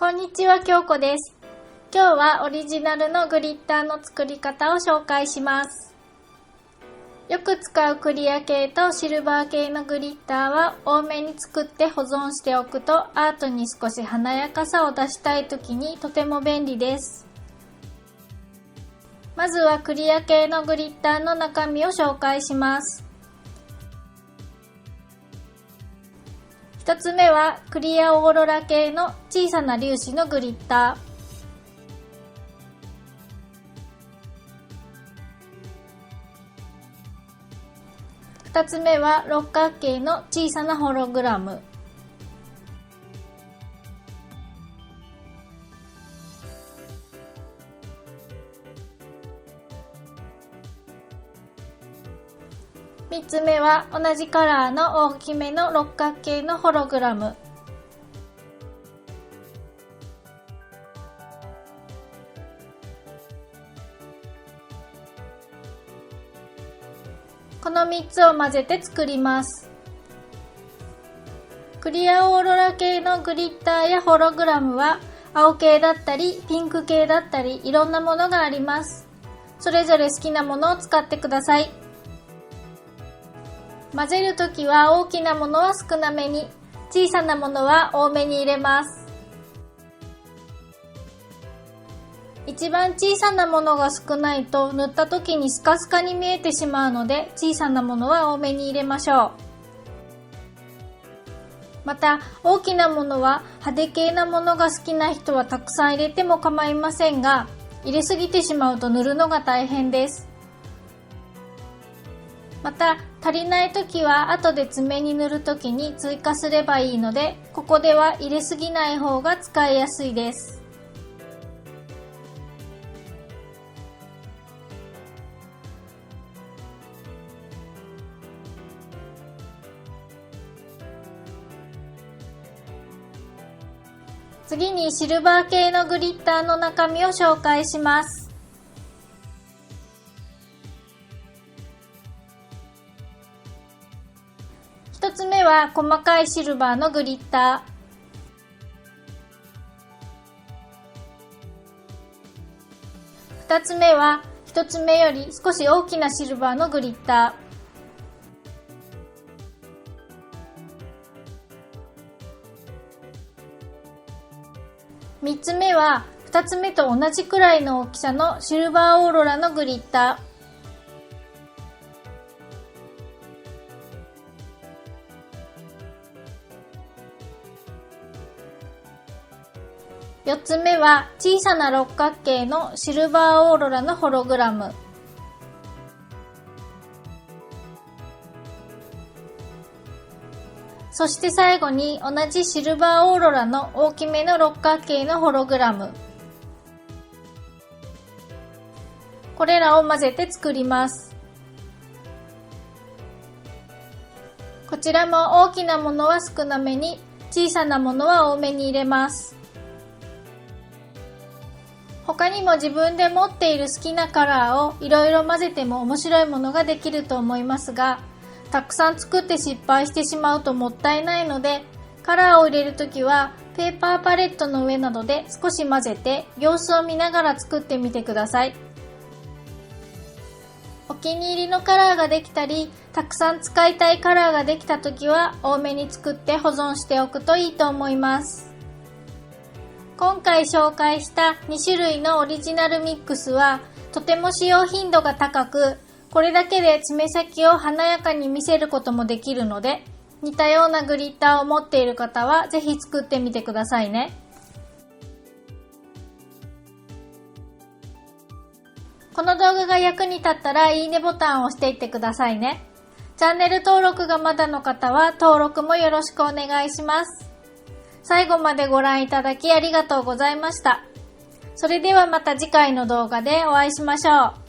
こんにちは、京子です。今日はオリジナルのグリッターの作り方を紹介します。よく使うクリア系とシルバー系のグリッターは多めに作って保存しておくとアートに少し華やかさを出したい時にとても便利です。まずはクリア系のグリッターの中身を紹介します。一つ目はクリアオーロラ系の小さな粒子のグリッター。二つ目は六角形の小さなホログラム。3つ目は同じカラーの大きめの六角形のホログラム。この3つを混ぜて作ります。クリアオーロラ系のグリッターやホログラムは青系だったりピンク系だったりいろんなものがあります。それぞれ好きなものを使ってください。混ぜるときは大きなものは少なめに、小さなものは多めに入れます。一番小さなものが少ないと塗ったときにスカスカに見えてしまうので、小さなものは多めに入れましょう。また大きなものは派手系なものが好きな人はたくさん入れても構いませんが、入れすぎてしまうと塗るのが大変です。また足りないときは後で爪に塗るときに追加すればいいので、ここでは入れすぎない方が使いやすいです。次にシルバー系のグリッターの中身を紹介します。一つ目は細かいシルバーのグリッター。二つ目は一つ目より少し大きなシルバーのグリッター。三つ目は二つ目と同じくらいの大きさのシルバーオーロラのグリッター。4つ目は小さな六角形のシルバーオーロラのホログラム。そして最後に同じシルバーオーロラの大きめの六角形のホログラム。これらを混ぜて作ります。こちらも大きなものは少なめに、小さなものは多めに入れます。他にも自分で持っている好きなカラーをいろいろ混ぜても面白いものができると思いますが、たくさん作って失敗してしまうともったいないので、カラーを入れるときはペーパーパレットの上などで少し混ぜて様子を見ながら作ってみてください。お気に入りのカラーができたり、たくさん使いたいカラーができたときは多めに作って保存しておくといいと思います。今回紹介した2種類のオリジナルミックスはとても使用頻度が高く、これだけで爪先を華やかに見せることもできるので、似たようなグリッターを持っている方はぜひ作ってみてくださいね。この動画が役に立ったらいいねボタンを押していってくださいね。チャンネル登録がまだの方は登録もよろしくお願いします。最後までご覧いただきありがとうございました。それではまた次回の動画でお会いしましょう。